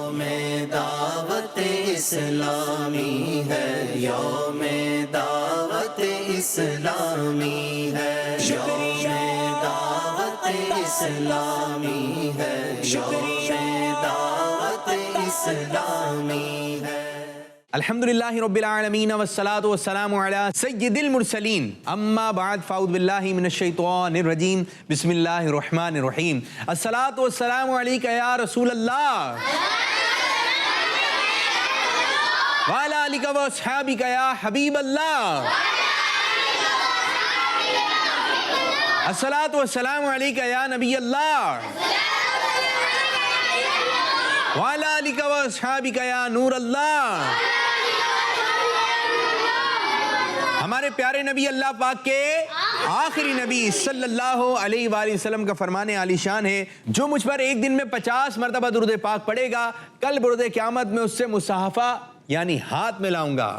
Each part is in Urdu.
یوم دعوت اسلامی ہے، یوم دعوت اسلامی ہے، یوم دعوت اسلامی ہے، یوم دعوت اسلامی ہے۔ الحمدللہ رب العالمین والصلاة والسلام علی سید المرسلین، اما بعد فاعوذ باللہ من الشیطان الرجیم، بسم اللہ الرحمن الرحیم۔ الصلاة والسلام علیکہ یا رسول اللہ وعلی آلکہ واصحابکہ یا حبیب اللہ۔ الصلاة والسلام علیکہ یا نبی اللہ وعلی آلکہ واصحابکہ یا نور اللہ۔ ہمارے پیارے نبی اللہ پاک کے آخری نبی صلی اللہ علیہ وآلہ وسلم کا فرمان عالی شان ہے، جو مجھ پر ایک دن میں 50 مرتبہ درود پاک پڑھے گا، کل برود قیامت میں اس سے مصحفہ یعنی ہاتھ میں لاؤں گا۔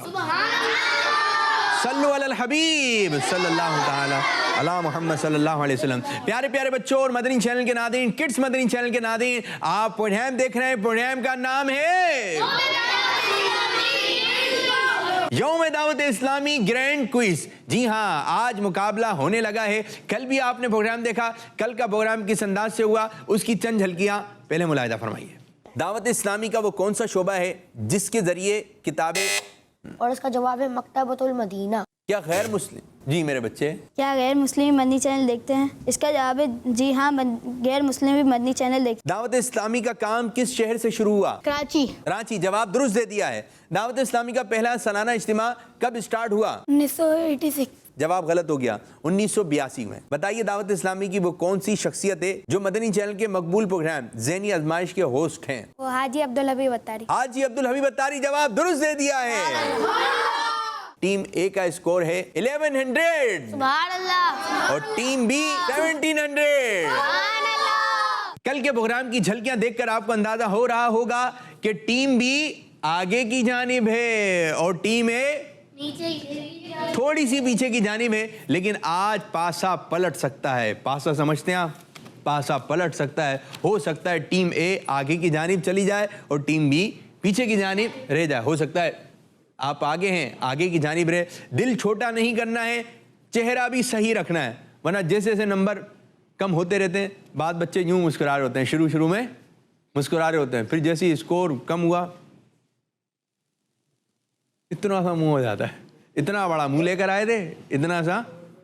صلو علی الحبیب صلی اللہ تعالی علی محمد صلی اللہ علیہ وسلم۔ پیارے پیارے بچوں اور مدنی چینل کے ناظرین، کڈس مدنی چینل کے ناظرین، آپ پروگرام دیکھ رہے ہیں، پروگرام کا نام ہے یوم دعوت اسلامی گرینڈ کوئز۔ جی ہاں، آج مقابلہ ہونے لگا ہے۔ کل بھی آپ نے پروگرام دیکھا، کل کا پروگرام کس انداز سے ہوا، اس کی چند جھلکیاں پہلے ملاحظہ فرمائیے۔ دعوت اسلامی کا وہ کون سا شعبہ ہے جس کے ذریعے کتابیں، اور اس کا جواب ہے مکتبۃ المدینہ۔ کیا غیر مسلم، جی میرے بچے، کیا غیر مسلم مدنی چینل دیکھتے ہیں؟ اس کا جواب ہے جی ہاں، غیر مسلم بھی مدنی چینل دیکھتے ہیں۔ دعوت اسلامی کا کام کس شہر سے شروع ہوا؟ کراچی۔ کراچی، جواب درست دے دیا ہے۔ دعوت اسلامی کا پہلا سالانہ اجتماع کب اسٹارٹ ہوا؟ 1986۔ جواب غلط ہو گیا، 1982 میں۔ بتائیے دعوت اسلامی کی وہ کون سی شخصیت ہے جو مدنی چینل کے مقبول پروگرام ذہنی آزمائش کے ہوسٹ ہیں؟ وہ حاجی عبدالحبیب اتاری۔ حاجی عبدالحبیب اتاری، جواب درست دے دیا ہے۔ ٹیم اے کا اسکور ہے 1100 سبحان اللہ، اور ٹیم بی 1700۔ سبحان اللہ۔ کل کے پروگرام کی جھلکیاں دیکھ کر آپ کو اندازہ ہو رہا ہوگا کہ ٹیم بی آگے کی جانب ہے اور ٹیم اے تھوڑی سی پیچھے کی جانب ہے، لیکن آج پاسا پلٹ سکتا ہے۔ پاسا سمجھتے ہیں آپ؟ پاسا پلٹ سکتا ہے۔ ہو سکتا ہے ٹیم اے آگے کی جانب چلی جائے اور ٹیم بی پیچھے کی جانب رہ جائے۔ ہو سکتا ہے آپ آگے ہیں، آگے کی جانب رہے۔ دل چھوٹا نہیں کرنا ہے، چہرہ بھی صحیح رکھنا ہے، ورنہ جیسے جیسے نمبر کم ہوتے رہتے ہیں، بعض بچے یوں مسکرا رہے ہوتے ہیں، شروع میں مسکرا رہے ہوتے ہیں، پھر جیسے اسکور کم ہوا اتنا سا منہ ہو جاتا ہے۔ اتنا بڑا منہ لے کر آئے تھے، اتنا سا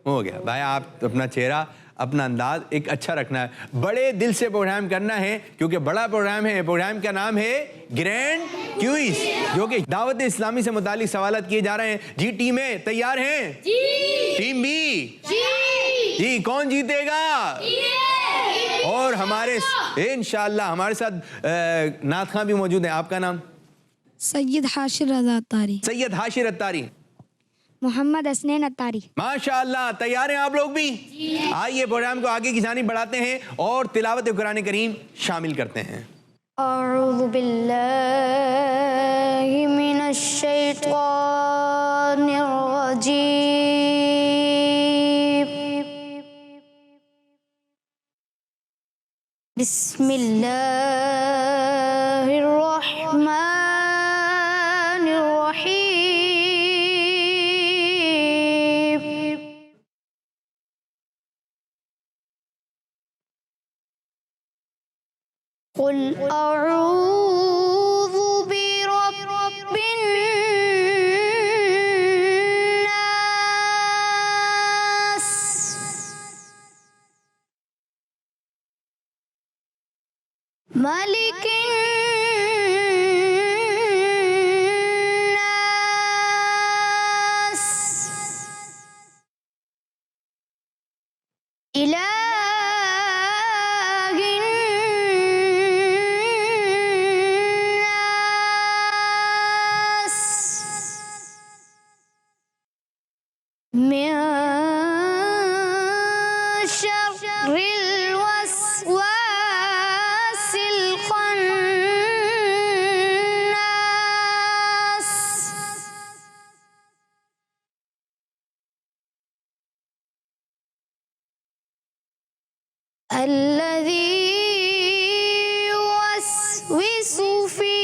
ہو گیا۔ بھائی آپ اپنا چہرہ، اپنا انداز ایک اچھا رکھنا ہے، بڑے دل سے پروگرام کرنا ہے، کیونکہ بڑا پروگرام ہے۔ پروگرام کا نام ہے گرینڈ کوئز، جو کہ دعوت اسلامی سے متعلق سوالات کیے جا رہے ہیں۔ جی ٹیمیں تیار ہیں؟ جی۔ Team B? جی۔ جی کون جیتے گا؟ اور ہمارے انشاءاللہ ہمارے ساتھ نعت خواں بھی موجود ہیں۔ آپ کا نام؟ سید حاشر رضا اتاری۔ سید حاشر اتاری۔ محمد حسنین اتاری۔ ماشاءاللہ، تیار ہیں آپ لوگ بھی؟ آئیے پروگرام کو آگے کی جانب بڑھاتے ہیں اور تلاوت قرآن کریم شامل کرتے ہیں۔ اعوذ باللہ من الشیطان الرجیم، بسم اللہ الرحمن الرحیم۔ قل اعوذ برب الناس، ملک الناس، الہ الناس، من شر الوسواس الخناس، الذي يوسوس في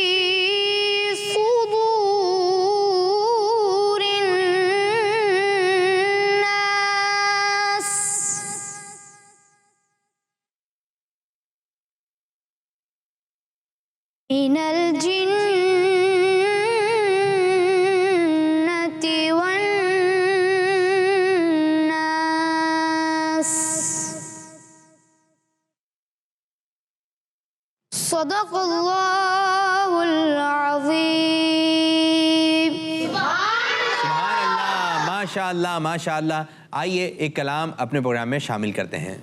من الجنة والناس. صدق اللہ العظیم. سبحان اللہ، ماشاء اللہ ماشاء اللہ. آئیے ایک کلام اپنے پروگرام میں شامل کرتے ہیں.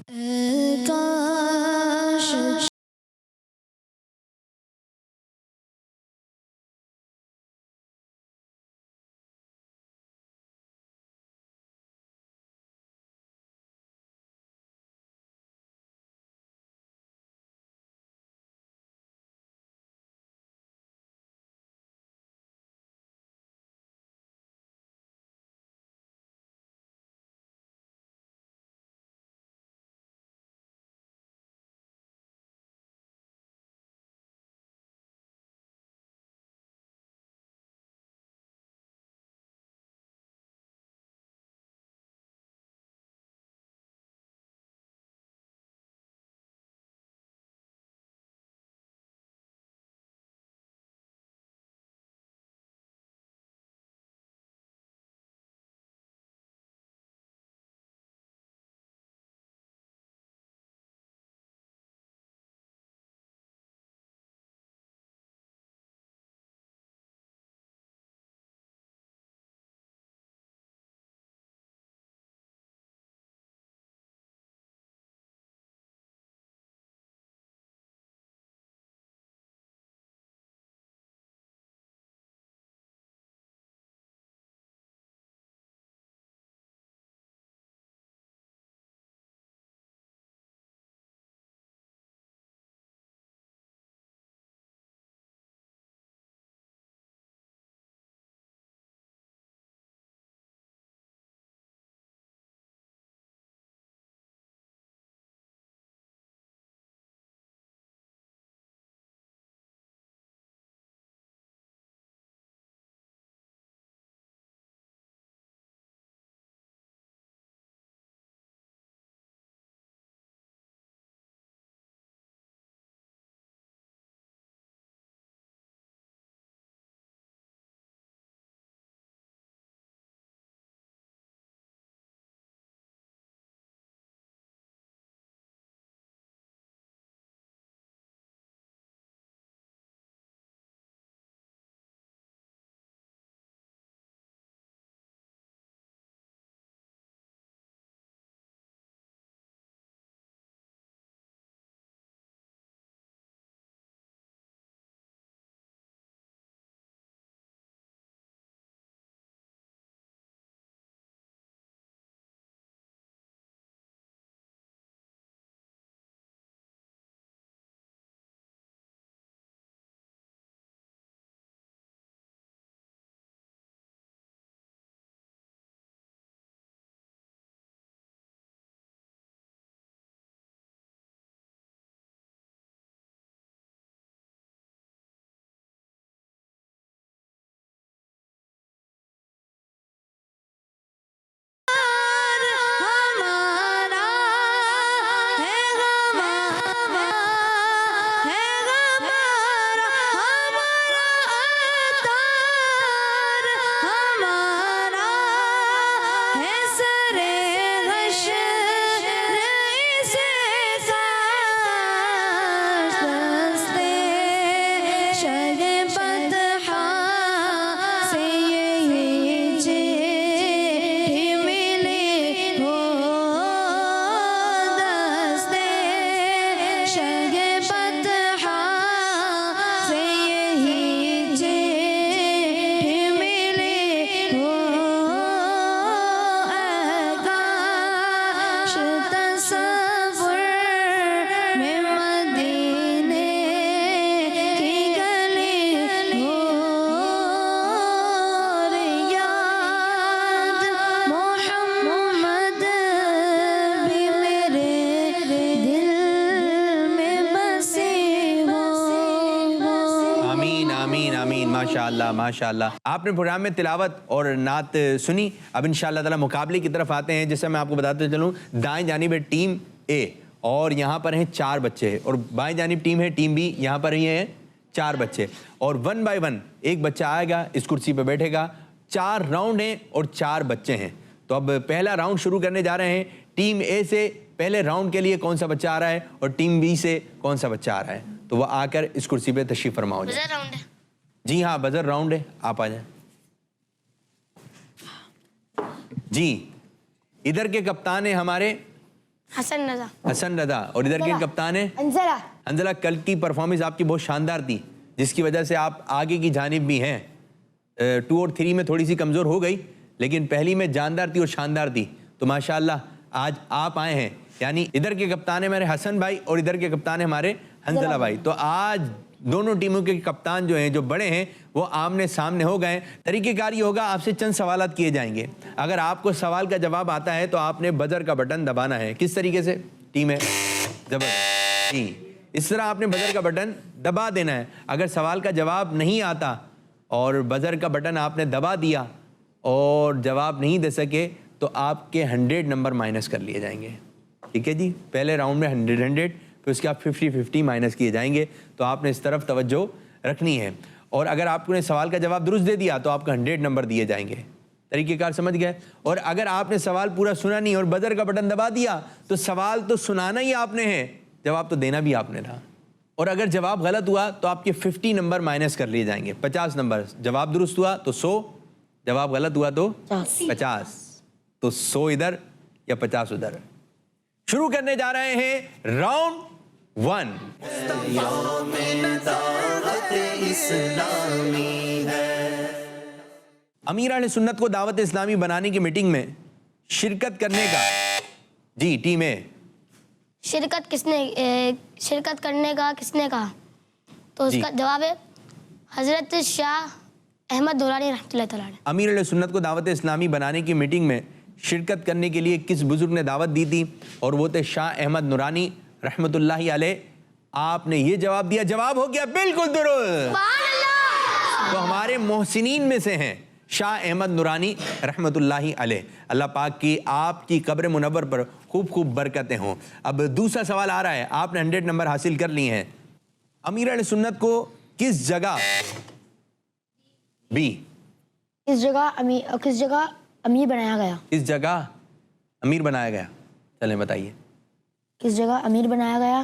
ماشاءاللہ ماشاءاللہ. آپ نے پروگرام میں تلاوت اور نعت سنی. اب انشاءاللہ تعالی مقابلے کی طرف آتے ہیں. جیسے میں آپ کو بتاتے چلوں, دائیں جانب ہے ٹیم اے اور یہاں پر ہیں 4 بچے, اور بائیں جانب ٹیم ہے ٹیم بی, یہاں پر یہ ہیں 4 بچے, اور 1 by 1 ایک بچہ آئے گا, اس کرسی پہ بیٹھے گا. 4 راؤنڈ ہیں اور 4 بچے ہیں. تو اب پہلا راؤنڈ شروع کرنے جا رہے ہیں. ٹیم اے سے پہلے راؤنڈ کے لیے کون سا بچہ آ رہا ہے اور ٹیم بی سے کون سا بچہ آ رہا ہے, تو وہ آ کر اس کرسی پہ تشریف فرما ہو جائے. جی ہاں, بزر راؤنڈ ہے, آپ آ جائیں. جی, ادھر کے کپتان ہیں ہمارے حسن رضا, اور ادھر کے کپتان ہیں حنزلہ. کل کی پرفارمنس آپ کی بہت شاندار تھی, جس کی وجہ سے آپ آگے کی جانب بھی ہیں. 2 اور 3 میں تھوڑی سی کمزور ہو گئی, لیکن پہلی میں جاندار تھی اور شاندار تھی. تو ماشاءاللہ آج آپ آئے ہیں, یعنی ادھر کے کپتان ہیں ہمارے حسن بھائی اور ادھر کے کپتان ہیں ہمارے حنزلہ بھائی. تو آج دونوں ٹیموں کے کپتان جو ہیں, جو بڑے ہیں, وہ آمنے سامنے ہو گئے. طریقہ کار یہ ہوگا, آپ سے چند سوالات کیے جائیں گے. اگر آپ کو سوال کا جواب آتا ہے تو آپ نے بزر کا بٹن دبانا ہے. کس طریقے سے ٹیم ہے زبردست, جی اس طرح آپ نے بزر کا بٹن دبا دینا ہے. اگر سوال کا جواب نہیں آتا اور بزر کا بٹن آپ نے دبا دیا اور جواب نہیں دے سکے, تو آپ کے 100 نمبر مائنس کر لیے جائیں گے. ٹھیک ہے جی, پہلے راؤنڈ میں 100, پھر اس کے آپ 50 مائنس کیے جائیں گے. تو آپ نے اس طرف توجہ رکھنی ہے. اور اگر آپ نے سوال کا جواب درست دے دیا تو آپ کو 100 نمبر دیے جائیں گے. طریقہ کار سمجھ گئے. اور اگر آپ نے سوال پورا سنا نہیں اور بزر کا بٹن دبا دیا, تو سوال تو سنانا ہی آپ نے ہے, جواب تو دینا بھی آپ نے تھا. اور اگر جواب غلط ہوا تو آپ کے 50 نمبر مائنس کر لیے جائیں گے. 50 نمبر, جواب درست ہوا تو 100, جواب غلط ہوا تو 50. تو 100 ادھر یا 50 ادھر. شروع کرنے جا رہے ہیں راؤنڈ 1. یوم دعوت اسلامی ہے. امیر اہل سنت کو دعوت اسلامی بنانے کی میٹنگ میں شرکت کرنے کا, جی ٹیم ہے, شرکت کرنے کا کس نے کہا؟ تو اس کا جواب ہے حضرت شاہ احمد دورانی رحمۃ اللہ تعالیٰ. امیر اہل سنت کو دعوت اسلامی بنانے کی میٹنگ میں شرکت کرنے کے لیے کس بزرگ نے دعوت دی تھی؟ اور وہ تھے شاہ احمد نورانی رحمۃ اللہ علیہ. آپ نے یہ جواب دیا, جواب ہو گیا بالکل درست. تو ہمارے محسنین میں سے ہیں شاہ احمد نورانی رحمۃ اللہ علیہ. اللہ پاک کی آپ کی قبر منور پر خوب خوب برکتیں ہوں. اب دوسرا سوال آ رہا ہے, آپ نے 100 نمبر حاصل کر لیے ہیں. امیر اہل سنت کو کس جگہ بھی کس جگہ امیر بنایا گیا؟ کس جگہ امیر بنایا گیا؟ چلیں بتائیے. کس جگہ امیر بنایا گیا؟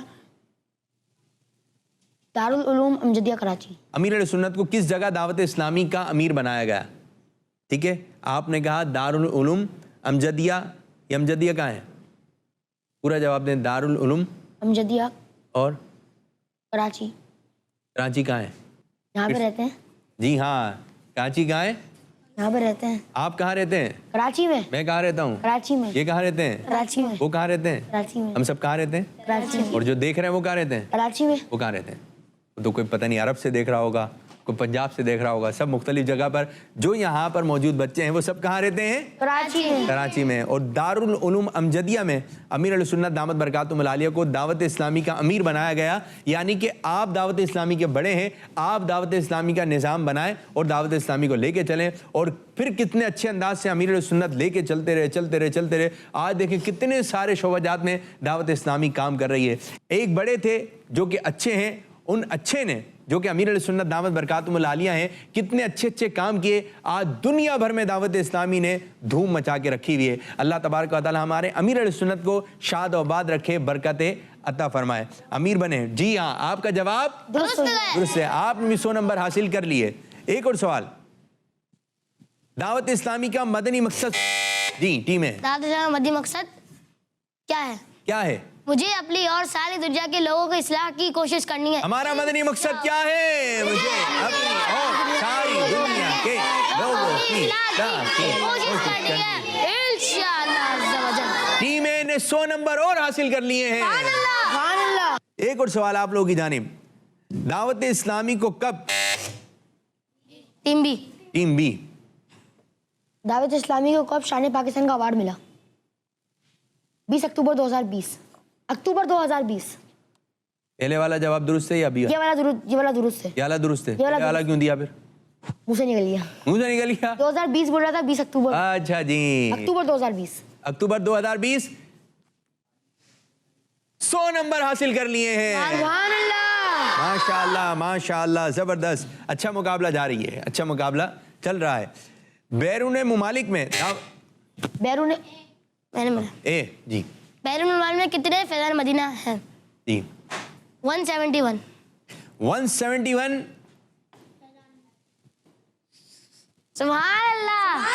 دارالعلوم امجدیہ کراچی. امیر اہل سنت کو کس جگہ دعوت اسلامی کا امیر بنایا گیا؟ ٹھیک ہے, آپ نے کہا دارالعلوم امجدیہ. یہ امجدیہ کہاں ہے؟ پورا جواب دیں. دارالعلوم امجدیہ اور کراچی. کراچی کہاں ہے؟ یہاں پہ رہتے ہیں. جی ہاں, کراچی کہاں ہے؟ یہاں پہ رہتے ہیں. آپ کہاں رہتے ہیں؟ کراچی میں. میں کہاں رہتا ہوں؟ کراچی میں. یہ کہاں رہتے ہیں؟ کراچی میں. وہ کہاں رہتے ہیں؟ کراچی میں. ہم سب کہاں رہتے ہیں؟ کراچی میں. اور جو دیکھ رہے ہیں وہ کہاں رہتے ہیں؟ کراچی میں. وہ کہاں رہتے ہیں؟ تو کوئی پتہ نہیں عرب سے دیکھ رہا ہوگا, کوئی پنجاب سے دیکھ رہا ہوگا, سب مختلف جگہ پر. جو یہاں پر موجود بچے ہیں وہ سب کہاں رہتے ہیں؟ کراچی میں. کراچی میں. اور دارالعلوم امجدیہ میں امیر اہل سنت دامت برکاتہم العالیہ کو دعوت اسلامی کا امیر بنایا گیا. یعنی کہ آپ دعوت اسلامی کے بڑے ہیں, آپ دعوت اسلامی کا نظام بنائیں اور دعوت اسلامی کو لے کے چلیں. اور پھر کتنے اچھے انداز سے امیر اہل سنت لے کے چلتے رہے. آج دیکھیں کتنے سارے شعبہ جات میں دعوت اسلامی کام کر رہی ہے. ایک بڑے تھے جو کہ اچھے ہیں, ان اچھے نے جو کہ امیر علیہ سنت دعوت برکاتہم العالیہ ہیں, کتنے اچھے کام کیے. آج دنیا بھر میں دعوت اسلامی نے دھوم مچا کے رکھی ہوئی ہے. اللہ تبارک و تعالی ہمارے امیر علیہ سنت کو شاد و آباد رکھے, برکتیں عطا فرمائے, امیر بنے. جی ہاں, آپ کا جواب درست ہے. آپ نے 100 نمبر حاصل کر لیے. ایک اور سوال, دعوت اسلامی کا مدنی مقصد, جی ٹیم ہے, دعوت اسلامی کا مدنی مقصد کیا ہے؟ مجھے اپنی اور ساری دنیا کے لوگوں کو اصلاح کی کوشش کرنی ہے. ہمارا مدنی مقصد کیا ہے؟ مجھے اپنی اور ساری دنیا کے لوگوں کی اصلاح کی کوشش کرنی ہے انشاءاللہ عز و جل. ٹیم اے نے 100 نمبر اور حاصل کر لیے ہیں. سبحان اللہ. ایک اور سوال آپ لوگوں کی جانب, دعوت اسلامی کو کب, ٹیم بی دعوت اسلامی کو کب شان پاکستان کا ایوارڈ ملا؟ 20 اکتوبر 2020. اکتوبر 2020. پہلے والا جواب درست ہے یا ابھی؟ یہ والا درست ہے. یہ والا درست ہے. یہ والا پہلے والا کیوں دیا پھر؟ منہ سے نکل گیا. منہ سے نکل گیا. 2020 بول رہا تھا, 20 اکتوبر. اچھا جی, اکتوبر 2020. اکتوبر 2020. 100 نمبر حاصل کر لیے ہیں. سبحان اللہ. ماشاءاللہ ماشاءاللہ زبردست. اچھا مقابلہ جاری ہے, اچھا مقابلہ چل رہا ہے. بیرون ممالک میں بیرون اے جی بیرون ممالک میں کتنے فیضان مدینہ ہیں؟ جی 171. 171. سبحان اللہ.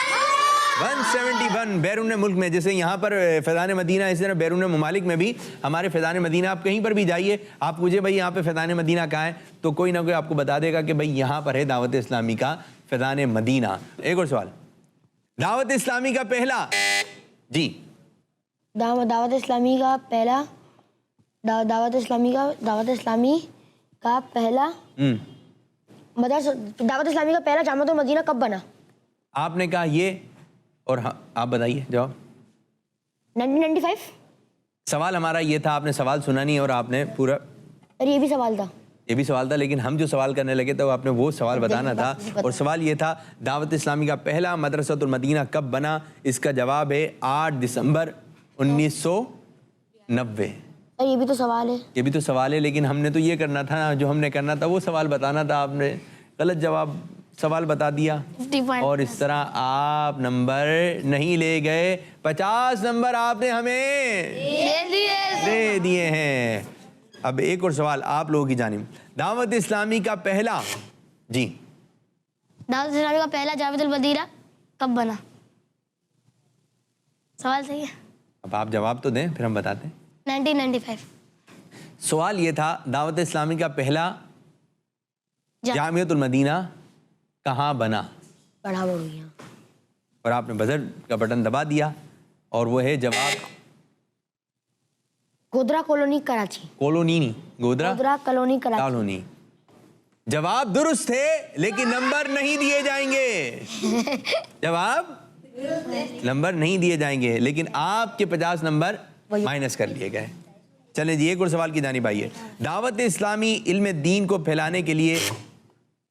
171 بیرون ملک میں. جیسے یہاں پر فیضان مدینہ, اس طرح بیرون ممالک میں بھی ہمارے فیضان مدینہ. آپ کہیں پر بھی جائیے, آپ پوچھیں بھائی یہاں پہ فیضان مدینہ کہاں ہے, تو کوئی نہ کوئی آپ کو بتا دے گا کہ بھائی یہاں پر ہے دعوت اسلامی کا فیضان مدینہ. ایک اور سوال, دعوت اسلامی کا پہلا جی دعوت اسلامی کا پہلا دعوت اسلامی کا پہلا مدرسہ, دعوت اسلامی کا پہلا جامعۃ المدینہ کب بنا؟ آپ نے کہا یہ, اور آپ بتائیے جواب. 1995. سوال ہمارا یہ تھا, آپ نے سوال سنا نہیں اور آپ نے پورا, اور یہ بھی سوال تھا, یہ بھی سوال تھا, لیکن ہم جو سوال کرنے لگے تو آپ نے وہ سوال بتانا تھا. اور سوال یہ تھا دعوت اسلامی کا پہلا مدرسۃ المدینہ کب بنا؟ اس کا جواب ہے 8 دسمبر 1990. اور یہ بھی تو سوال ہے. یہ بھی تو سوال ہے, لیکن ہم نے تو یہ کرنا تھا, جو ہم نے کرنا تھا وہ سوال بتانا تھا. آپ نے غلط جواب سوال بتا دیا, 50 points. اور اس طرح آپ نمبر نہیں لے گئے. 50 نمبر آپ نے ہمیں دے دیے ہیں. اب ایک اور سوال آپ لوگوں کی جانب, دعوت اسلامی کا پہلا جی دعوت اسلامی کا پہلا جامعۃ المدینہ کب بنا؟ سوال صحیح ہے. اب آپ جواب تو دیں پھر ہم بتاتے ہیں. 1995. سوال یہ تھا دعوت اسلامی کا پہلا جامعۃ المدینہ کہاں بنا؟ پڑھا ہو گیا. اور آپ نے بزر کا بٹن دبا دیا, اور وہ ہے جواب گودرا کالونی کراچی. کالونی نہیں, گودرا کالونی کراچی. کالونی. جواب درست ہے, لیکن نمبر نہیں دیے جائیں گے. جواب نمبر نہیں دیے جائیں گے, لیکن آپ کے 50 نمبر مائنس کر لیے گئے. چلیں جی ایک اور سوال کی جانب آئیے. دعوت اسلامی علم دین کو پھیلانے کے لیے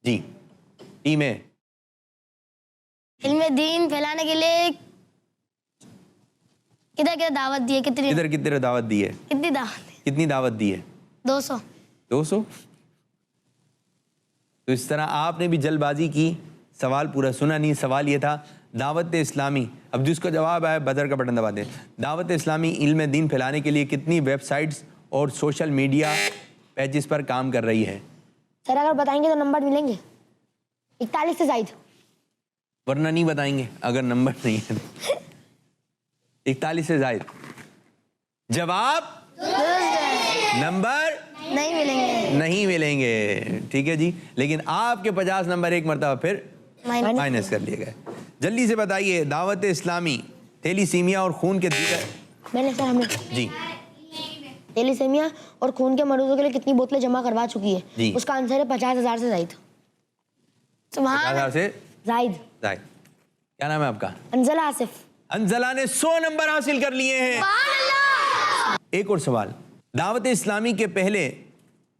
جی ٹیم ہے, علم دین پھیلانے کے لیے کدھر دعوت دی ہے؟ کتنی کدھر دعوت دی ہے؟ کتنی دعوت دی؟ کتنی دعوت دی ہے؟ 200. 200. تو اس طرح آپ نے بھی جلد بازی کی, سوال پورا سنا نہیں. سوال یہ تھا دعوت اسلامی, اب جس کا جواب آئے بدر کا بٹن دبا دیں. دعوت اسلامی علم دین پھیلانے کے لیے کتنی ویب سائٹس اور سوشل میڈیا پیجز پر کام کر رہی ہے؟ سر اگر بتائیں گے تو نمبر ملیں گے 41 سے زائد. ورنہ نہیں بتائیں گے اگر نمبر نہیں ہے. 41 سے زائد. جواب نمبر نہیں ملیں گے. نہیں ملیں گے. ٹھیک ہے جی, لیکن آپ کے 50 نمبر ایک مرتبہ پھر مائنس کر لیے گئے. جلدی سے بتائیے دعوت اسلامی تیلیسیمیا اور خون کے دیگر میں نے سر ہمیں جی تیلیسیمیا اور خون کے مریضوں کے لیے کتنی بوتلیں جمع کروا چکی ہے؟ جی. اس کا آنسر ہے 50,000 سے زائد. سبحان 50,000 سے زائد. زائد. کیا نام ہے آپ کا؟ انزلہ آصف. انزلہ نے 100 نمبر حاصل کر لیے ہیں. ایک اور سوال, دعوت اسلامی کے پہلے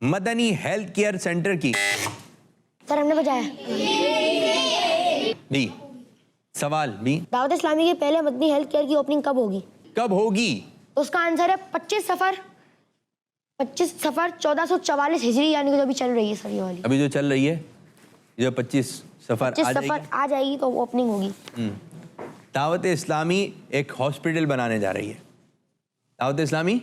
مدنی ہیلتھ کیئر سینٹر کی سر ہم نے بتایا جی سوال بھی دعوت اسلامی کے پہلے مدنی ہیلتھ کیئر کی اوپننگ کب ہوگی؟ کب ہوگی؟ اس کا آنسر ہے 25 صفر 1444 ہجری, یعنی کہ جو ابھی چل رہی ہے سر یہ والی. ابھی جو چل رہی ہے جو 25 سفر 25 صفر آ جائے گی تو اوپننگ ہوگی. دعوت اسلامی ایک ہاسپٹل بنانے جا رہی ہے. دعوت اسلامی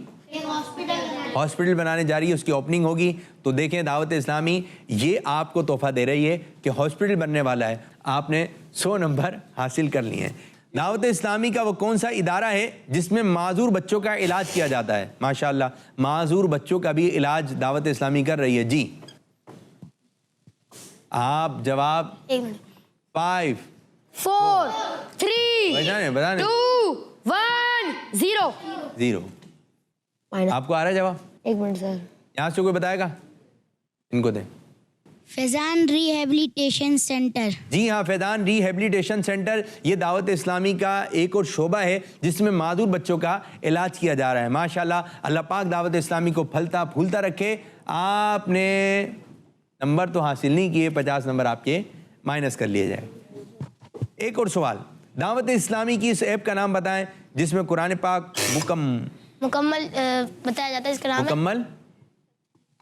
ہاسپٹل بنانے جا رہی ہے, اس کی اوپننگ ہوگی. تو دیکھیں دعوت اسلامی یہ آپ کو تحفہ دے رہی ہے کہ ہاسپٹل بننے والا ہے, آپ نے 100 نمبر حاصل کر لیے ہیں. دعوت اسلامی کا وہ کون سا ادارہ ہے جس میں معذور بچوں کا علاج کیا جاتا ہے؟ ماشاءاللہ معذور بچوں کا بھی علاج دعوت اسلامی کر رہی ہے. جی آپ جواب 5 4 3 بتانے 2 1 0. 0. آپ کو آ رہا ہے جواب؟ ایک منٹ سر, یہاں سے کوئی بتائے گا؟ ان کو دیں. فیضان ریہیبلیٹیشن سینٹر. جی ہاں, فیضان ریہیبلیٹیشن سینٹر یہ دعوت اسلامی کا ایک اور شعبہ ہے جس میں معذور بچوں کا علاج کیا جا رہا ہے. ماشاءاللہ اللہ پاک دعوت اسلامی کو پھلتا پھولتا رکھے. آپ نے نمبر تو حاصل نہیں کیے, 50 نمبر آپ کے مائنس کر لیے جائے. ایک اور سوال, دعوت اسلامی کی اس ایپ کا نام بتائیں جس میں قرآن پاک مکمل بتایا جاتا ہے. اس کا نام مکمل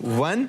1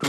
2।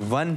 1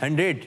100,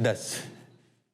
10।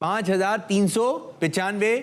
5395,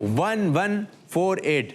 1148,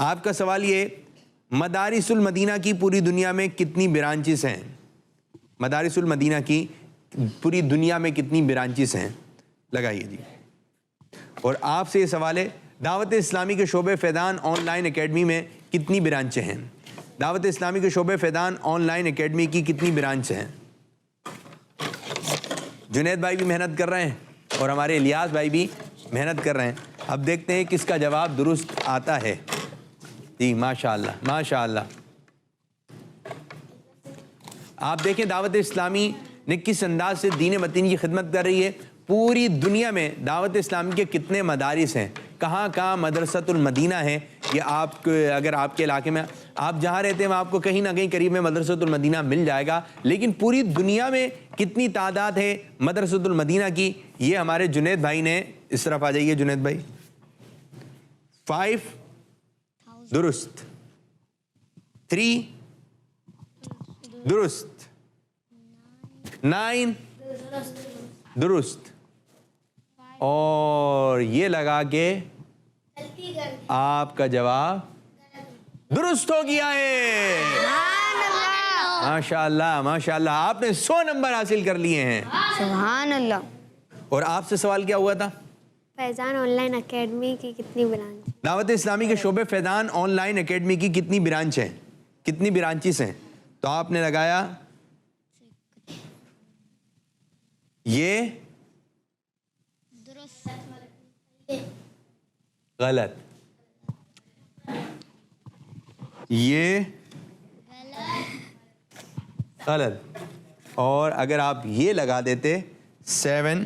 آپ کا سوال یہ, مدارس المدینہ کی پوری دنیا میں کتنی برانچز ہیں؟ مدارس المدینہ کی پوری دنیا میں کتنی برانچز ہیں؟ لگائیے جی. اور آپ سے یہ سوال ہے, دعوت اسلامی کے شعبہ فیضان آن لائن اکیڈمی میں کتنی برانچیں ہیں؟ دعوت اسلامی کے شعبہ فیضان آن لائن اکیڈمی کی کتنی برانچ ہیں؟ جنید بھائی بھی محنت کر رہے ہیں اور ہمارے الیاس بھائی بھی محنت کر رہے ہیں. اب دیکھتے ہیں کس کا جواب درست آتا ہے. جی ماشاءاللہ ماشاءاللہ. آپ دیکھیں دعوت اسلامی نے کس انداز سے دین متین کی خدمت کر رہی ہے. پوری دنیا میں دعوت اسلامی کے کتنے مدارس ہیں, کہاں کہاں مدرسۃ المدینہ ہیں, یہ آپ اگر آپ کے علاقے میں آپ جہاں رہتے ہیں آپ کو کہیں نہ کہیں قریب میں مدرسۃ المدینہ مل جائے گا, لیکن پوری دنیا میں کتنی تعداد ہے مدرسۃ المدینہ کی, یہ ہمارے جنید بھائی نے, اس طرف آ جائیے جنید بھائی. 5 درست, 3 درست, 9 درست, اور یہ لگا کے آپ کا جواب درست ہو گیا ہے. ماشاءاللہ ماشاءاللہ, آپ نے 100 نمبر حاصل کر لیے ہیں. سبحان اللہ. اور آپ سے سوال کیا ہوا تھا؟ فیضان آن لائن اکیڈمی کی کتنی برانچ؟ دعوت اسلامی کے شعبے فیضان آن لائن اکیڈمی کی کتنی برانچ ہیں, کتنی برانچز ہیں؟ تو آپ نے لگایا یہ غلط, یہ غلط, اور اگر آپ یہ لگا دیتے 7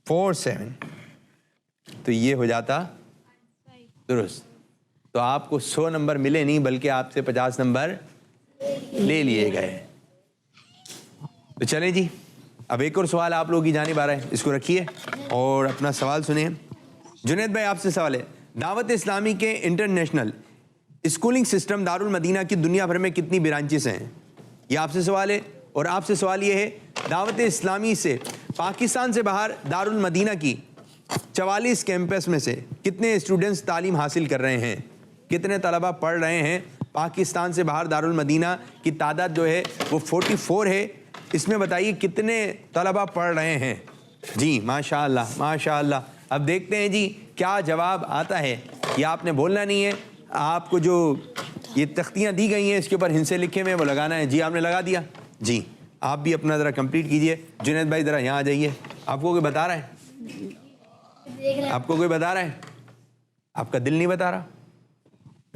4 7 تو یہ ہو جاتا درست. تو آپ کو 100 نمبر ملے نہیں بلکہ آپ سے 50 نمبر لے لیے گئے. تو چلیں جی, اب ایک اور سوال آپ لوگوں کی جانب آ رہا ہے, اس کو رکھیے اور اپنا سوال سنیں. جنید بھائی آپ سے سوال ہے, دعوت اسلامی کے انٹرنیشنل اسکولنگ سسٹم دارالمدینہ کی دنیا بھر میں کتنی برانچز ہیں؟ یہ آپ سے سوال ہے. اور آپ سے سوال یہ ہے, دعوت اسلامی سے پاکستان سے باہر دارالمدینہ کی 44 کیمپس میں سے کتنے اسٹوڈنٹس تعلیم حاصل کر رہے ہیں؟ کتنے طلبہ پڑھ رہے ہیں؟ پاکستان سے باہر دارالمدینہ کی تعداد جو ہے وہ 44 ہے. اس میں بتائیے کتنے طلبہ پڑھ رہے ہیں؟ جی ماشاءاللہ ماشاءاللہ. اب دیکھتے ہیں جی کیا جواب آتا ہے. یہ آپ نے بولنا نہیں ہے, آپ کو جو یہ تختیاں دی گئی ہیں اس کے اوپر ہندسے لکھے ہوئے وہ لگانا ہے. جی آپ نے لگا دیا. جی آپ بھی اپنا ذرا کمپلیٹ کیجئے. جنید بھائی ذرا یہاں آ جائیے. آپ کو کوئی بتا رہا ہے؟ آپ کو کوئی بتا رہا ہے؟ آپ کا دل نہیں بتا رہا؟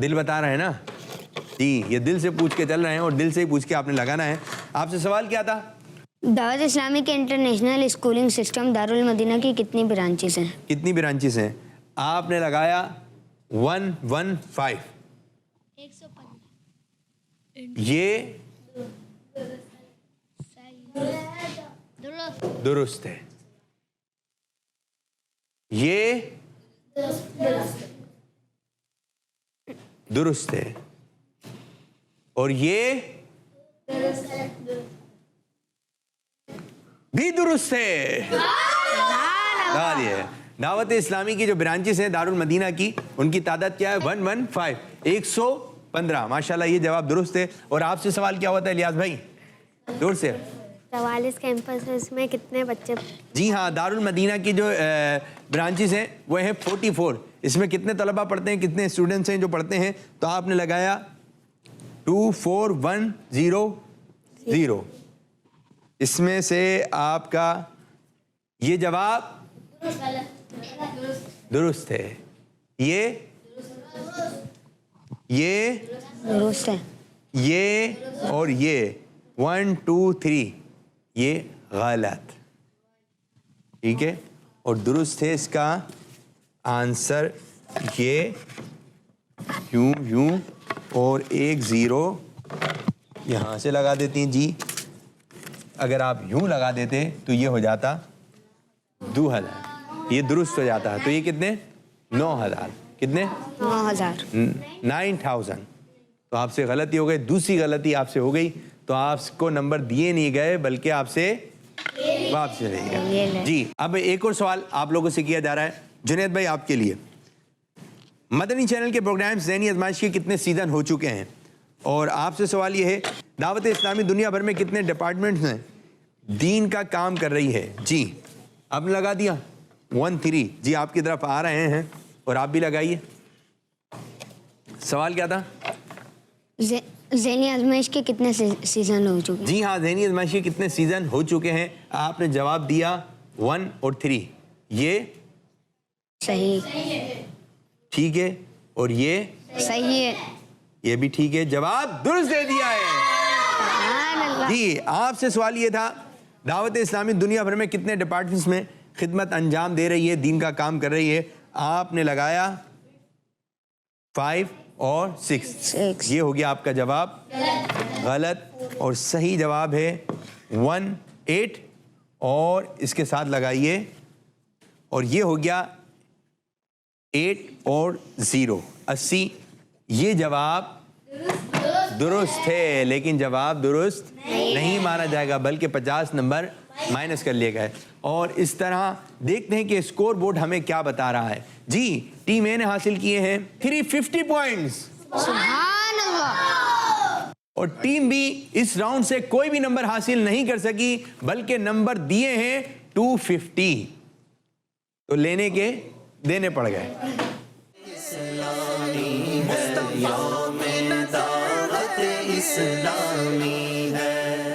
دل بتا رہا ہے نا. جی یہ دل سے پوچھ کے چل رہے ہیں اور دل سے ہی پوچھ کے آپ نے لگانا ہے. آپ سے سوال کیا تھا؟ دعوت اسلامی کے انٹرنیشنل اسکولنگ سسٹم دارالمدینہ کی کتنی برانچز ہیں؟ کتنی برانچز ہیں؟ آپ نے لگایا 115. یہ درست ہے. یہ درست ہے. اور یہ بھی درست ہے. دعوت اسلامی کی جو برانچز ہیں دارالمدینہ کی, ان کی تعداد کیا ہے؟ 115, 115. ماشاءاللہ یہ جواب درست ہے. اور آپ سے سوال کیا ہوتا ہے الیاس بھائی؟ دور سے 44 کیمپس میں کتنے بچے؟ جی ہاں, دارالمدینہ کی جو برانچز ہیں وہ ہیں 44. اس میں کتنے طلبہ پڑھتے ہیں, کتنے اسٹوڈنٹس ہیں جو پڑھتے ہیں؟ تو آپ نے لگایا 24100. اس میں سے آپ کا یہ جواب درست ہے. یہ درست ہے. یہ اور یہ 1 2 3 یہ غلط. ٹھیک ہے, اور درست ہے اس کا آنسر یہ یوں اور 1 0 یہاں سے لگا دیتے ہیں. جی اگر آپ یوں لگا دیتے تو یہ ہو جاتا 2000, یہ درست ہو جاتا. تو یہ کتنے؟ 9000. کتنے؟ 9000. تو آپ سے غلطی ہو گئی. دوسری غلطی آپ سے ہو گئی تو آپ کو نمبر دیے نہیں گئے بلکہ آپ سے واپس لے گئے. جی اب ایک اور سوال آپ لوگوں سے کیا جا رہا ہے. جنید بھائی آپ کے لیے, مدنی چینل کے پروگرامز ذہنی آزمائش کے کتنے سیزن ہو چکے ہیں؟ اور آپ سے سوال یہ ہے دعوت اسلامی دنیا بھر میں کتنے ڈپارٹمنٹس ہیں دین کا کام کر رہی ہے؟ جی آپ نے لگا دیا 1-3. جی آپ کی طرف آ رہے ہیں اور آپ بھی لگائیے. سوال کیا تھا؟ ذہنی آزمائش کے کتنے سیزن ہو چکے ہیں؟ جی ہاں، ذہنی آزمائش کے کتنے سیزن ہو چکے ہیں؟ آپ نے جواب دیا 1 اور 3. یہ صحیح. ٹھیک ہے، اور یہ صحیح ہے. یہ بھی ٹھیک ہے، جواب درست دے دیا ہے. جی آپ سے سوال یہ تھا دعوت اسلامی دنیا بھر میں کتنے ڈپارٹمنٹس میں خدمت انجام دے رہی ہے، دین کا کام کر رہی ہے؟ آپ نے لگایا 5 اور 6. یہ ہو گیا آپ کا جواب غلط، اور صحیح جواب ہے 1 8 اور اس کے ساتھ لگائیے، اور یہ ہو گیا 8 اور 0 80. یہ جواب درست ہے، لیکن جواب درست نہیں مانا جائے گا بلکہ 50 نمبر مائنس کر لیا گیا ہے. اور اس طرح دیکھتے ہیں کہ اسکور بورڈ ہمیں کیا بتا رہا ہے. جی ٹیم اے نے حاصل کیے ہیں 350 پوائنٹس، سبحان اللہ. اور ٹیم بی اس راؤنڈ سے کوئی بھی نمبر حاصل نہیں کر سکی بلکہ نمبر دیے ہیں 250، تو لینے کے دینے پڑ گئے. یوم دعوت اسلامی ہے.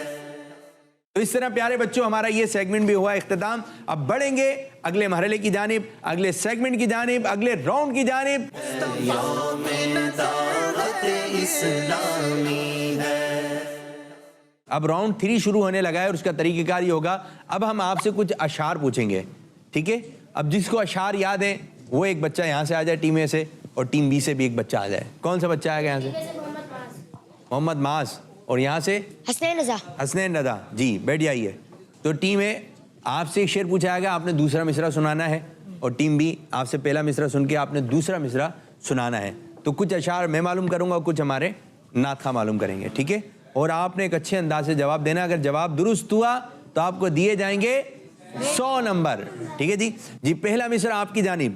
تو اس طرح پیارے بچوں ہمارا یہ سیگمنٹ بھی ہوا اختتام. اب بڑھیں گے اگلے مرحلے کی جانب، اگلے سیگمنٹ کی جانب، اگلے راؤنڈ کی جانب. یوم دعوت اسلامی ہے. اب راؤنڈ 3 شروع ہونے لگا ہے اور اس کا طریقہ کار یہ ہوگا اب ہم آپ سے کچھ اشعار پوچھیں گے، ٹھیک ہے؟ اب جس کو اشعار یاد ہیں وہ ایک بچہ یہاں سے آ جائے ٹیم اے سے، اور ٹیم بی سے بھی ایک بچہ آ جائے. کون سا بچہ آئے گا یہاں سے؟ محمد معاذ. اور یہاں سے حسنین رضا. حسنین رضا. جی بیٹھ جائیے. تو ٹیم اے آپ سے ایک شعر پوچھا جائے گا، آپ نے دوسرا مصرع سنانا ہے، اور ٹیم بی آپ سے پہلا مصرع سن کے آپ نے دوسرا مصرع سنانا ہے. تو کچھ اشعار میں معلوم کروں گا اور کچھ ہمارے نعت خواہ معلوم کریں گے، ٹھیک ہے؟ اور آپ نے ایک اچھے انداز سے جواب دینا. اگر جواب درست ہوا تو آپ کو دیے جائیں گے 100 نمبر، ٹھیک ہے جی؟ جی پہلا مصرع آپ کی جانب.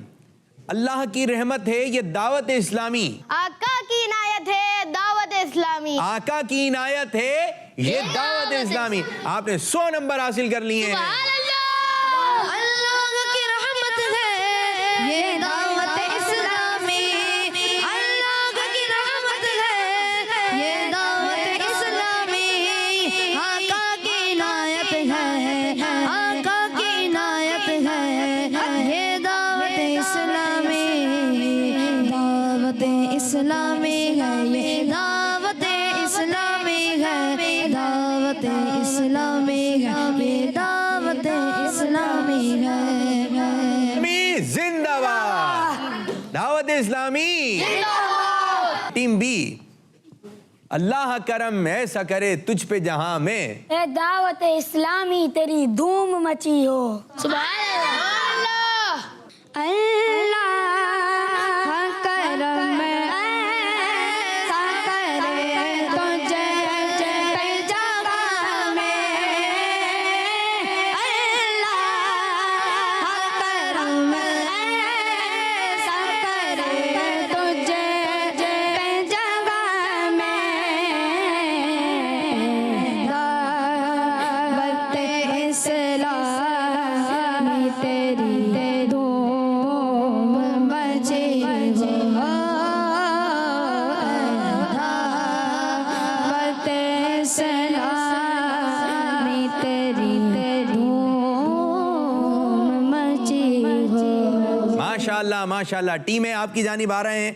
اللہ کی رحمت ہے یہ دعوت اسلامی، آقا کی عنایت ہے دعوت اسلامی. آقا کی عنایت ہے یہ دعوت اسلامی. آپ نے 100 نمبر حاصل کر لیے ہیں. اللہ کی رحمت ہے یہ دعوت اسلامی، اللہ کی رحمت ہے یہ دعوت اسلامی. آقا کی عنایت ہے، آقا کی عنایت ہے یہ دعوت اسلامی. دعوت اسلامی ہے یہ دعوت اسلامی ہے، دعوت اسلامی ہے یہ دعوت اسلامی ہے. زندہ باد دعوت اسلامی. ٹیم بی اللہ کرم ایسا کرے تجھ پہ جہاں میں، اے دعوت اسلامی تیری دھوم مچی ہو. اللہ کرم ایسا کرے تجھے پہ جہاں میں، اللہ کرم ایسا کرے تجھے پہ جہاں میں. دعوت اسلامی تیری دھوم مچی ہو، دعوت اسلامی تیری دھوم مچی ہو. ماشاءاللہ ماشاءاللہ. ٹیم اے آپ کی جانب آ رہے ہیں.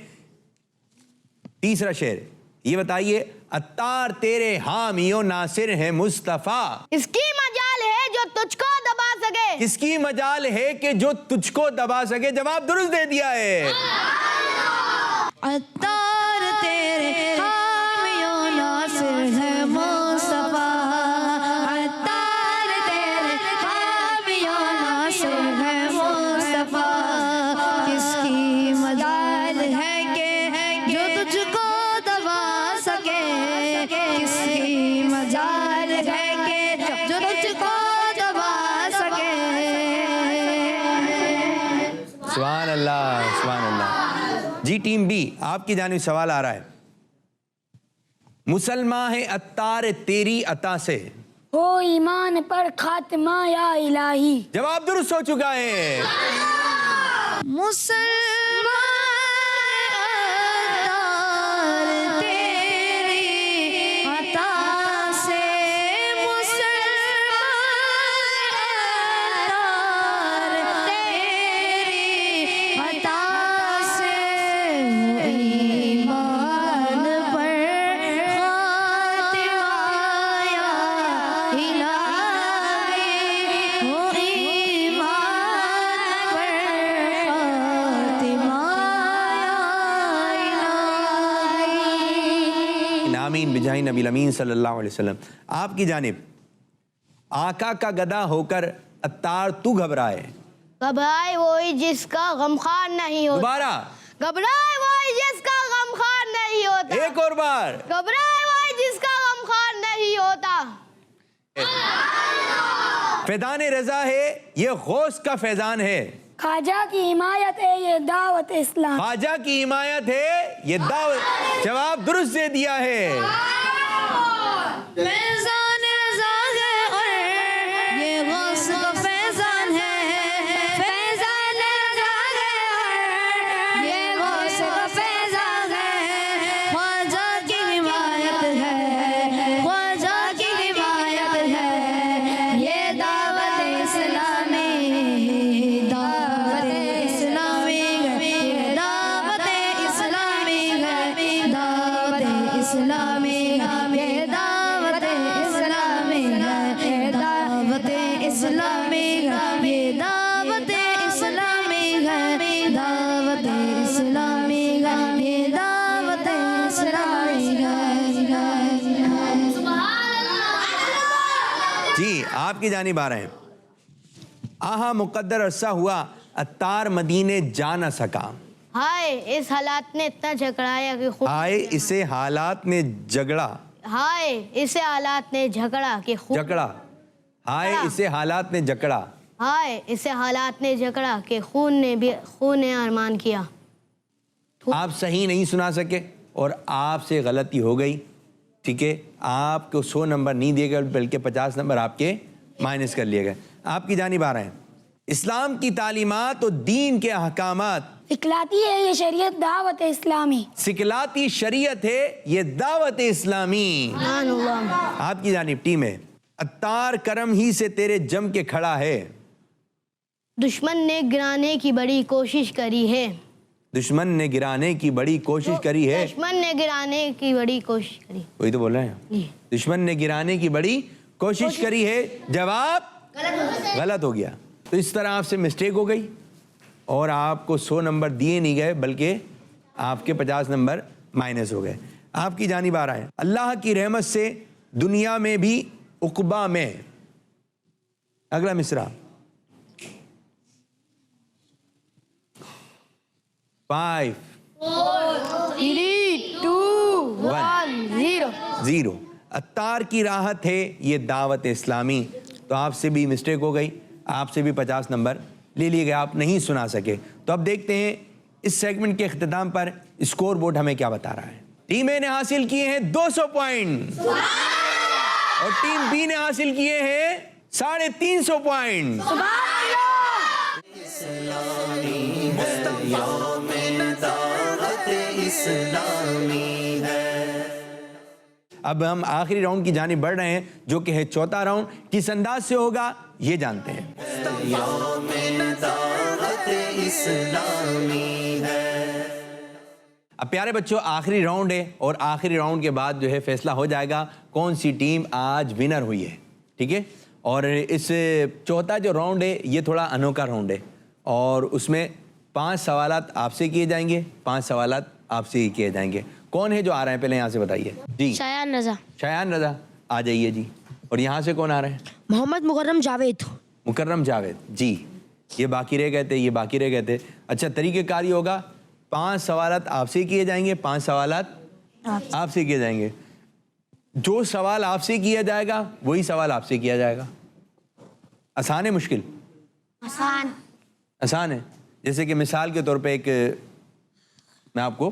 تیسرا شعر یہ بتائیے. عطار تیرے حامیوں ناصر ہے مصطفیٰ، اس کی مجال ہے جو تجھ کو دبا سکے. کس کی مجال ہے کہ جو تجھ کو دبا سکے؟ جواب درست دے دیا ہے. عطار تیرے حامیوں ناصر ہے مصطفیٰ، عطار تیرے حامیوں ناصر ہے مصطفیٰ. کس کی مجال ہے کہ جو تجھ کو دبا سکے، کس کی مجال ہے کہ جو تجھ کو دبا سکے. سبحان اللہ سبحان اللہ. جی جی آپ کی جانب سوال آ رہا ہے، مسلمان ہے عطار تیری عطا سے، ہو ایمان پر خاتمہ یا الہی. جواب درست ہو چکا ہے. مسلمان عطار تیری عطا سے، مسلمان عطار تیری عطا سے، ایمان پر خاتمہ یا الہی، ہو ایمان پر خاتمہ یا الہی. آمین بجاہ نبی الامین صلی اللہ علیہ وسلم. آپ کی جانب آقا کا گدا ہو کر عطار تو گھبرائے، گھبرائے وہی جس کا غمخوار نہیں ہوتا. دوبارہ گھبرائے وہی جس کا غمخوار نہیں ہوتا. ایک اور بار. گھبرائے وہی جس کا غمخوار نہیں ہوتا. فیضان رضا ہے یہ غوث کا فیضان ہے، خواجہ کی حمایت ہے یہ دعوت اسلام. خواجہ کی حمایت ہے یہ دعوت. جواب درست دے دیا ہے. فیضان رضا ہے اور یہ غوث کا فیضان ہے، فیضان رضا ہے اور یہ غوث کا فیضان ہے. خواجہ کی حمایت ہے، خواجہ کی حمایت ہے، یہ دعوت اسلامی، دعوت اسلامی ہے، یہ دعوت اسلامی ہے، دعوت اسلامی ہے، یہ دعوت اسلامی ہے، یہ دعوت اسلامی ہے، یہ دعوت اسلامی ہے، دعوت اسلامی ہے، یہ دعوت اسلامی ہے. جی آپ کی جانب آ رہے ہیں. آہا مقدر عرصہ ہوا عطار مدینے جا نہ سکا، ہائے اس حالات نے اتنا جھگڑایا کہ خود آئے اسے حالات نے جگڑا، ہائے اسے حالات نے جھگڑا کہ خود جکڑا، ہائے اسے حالات نے جکڑا. ہائے اسے حالات نے جھگڑا کہ خون نے ارمان کیا. آپ صحیح نہیں سنا سکے اور آپ سے غلطی ہو گئی، ٹھیک ہے، آپ کو 100 نمبر نہیں دیے گئے بلکہ 50 نمبر آپ کے مائنس کر لیے گئے. آپ کی جانب آ رہے ہیں. اسلام کی تعلیمات اور دین کے احکامات، اکلاتی ہے یہ شریعت دعوت اسلامی. سکلاتی شریعت ہے یہ دعوت اسلامی. سبحان اللہ. آپ کی جانب ٹیم ہے. عطار کرم ہی سے تیرے جم کے کھڑا ہے، دشمن نے گرانے کی بڑی کوشش کری ہے، دشمن نے گرانے کی بڑی کوشش کری ہے. دشمن نے گرانے کی بڑی کوشش کری. وہی تو بول رہے ہیں، دشمن نے گرانے کی بڑی کوشش کری ہے. جواب غلط ہو گیا. تو اس طرح آپ سے مسٹیک ہو گئی اور آپ کو 100 نمبر دیے نہیں گئے بلکہ آپ کے 50 نمبر مائنس ہو گئے. آپ کی جانب آ رہا ہے. اللہ کی رحمت سے دنیا میں بھی عقبہ میں، اگلا مصرع 5 3 2 1 0. 0. عطار کی راحت ہے یہ دعوت اسلامی. تو آپ سے بھی مسٹیک ہو گئی، آپ سے بھی 50 نمبر لے لیے گئے، آپ نہیں سنا سکے. تو اب دیکھتے ہیں اس سیگمنٹ کے اختتام پر اسکور بورڈ ہمیں کیا بتا رہا ہے. ٹیم اے نے حاصل کیے ہیں 200 پوائنٹ اور ٹیم بی نے حاصل کیے ہیں 350 پوائنٹ. دعوت اسلامی ہے. اب ہم آخری راؤنڈ کی جانب بڑھ رہے ہیں جو کہ ہے چوتھا راؤنڈ. کس انداز سے ہوگا یہ جانتے ہیں. یوم دعوت اسلامی ہے. اب پیارے بچوں آخری راؤنڈ ہے اور آخری راؤنڈ کے بعد جو ہے فیصلہ ہو جائے گا کون سی ٹیم آج ونر ہوئی ہے، ٹھیک ہے. اور اس چوتھا جو راؤنڈ ہے یہ تھوڑا انوکھا راؤنڈ ہے اور اس میں 5 سوالات آپ سے کیے جائیں گے، 5 سوالات آپ سے ہی کیے جائیں گے. کون ہے جو آ رہے ہیں پہلے یہاں سے بتائیے. جی شایان رضا. شایان رضا آ جائیے جی. اور یہاں سے کون آ رہے ہیں؟ محمد مکرم جاوید. مکرم جاوید جی. یہ باقی رہ گئے تھے، یہ باقی رہ گئے تھے. اچھا طریقہ کار یہ ہوگا 5 سوالات آپ سے کیے جائیں گے، 5 سوالات آپ سے کیے جائیں گے. جو سوال آپ سے کیا جائے گا وہی سوال آپ سے کیا جائے گا. آسان ہے مشکل؟ آسان. آسان ہے. جیسے کہ مثال کے طور پہ ایک میں آپ کو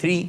3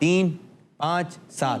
3 5 7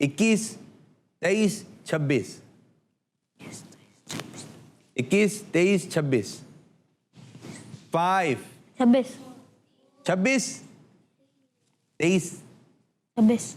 21, 23, 26। 21, 23, 26। 5 26 23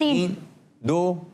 3 2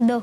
2।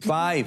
5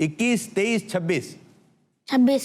21, 23, 26। 26।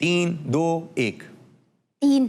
3, 2, 1। 3।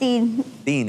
3।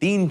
3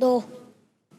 2।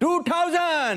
2000,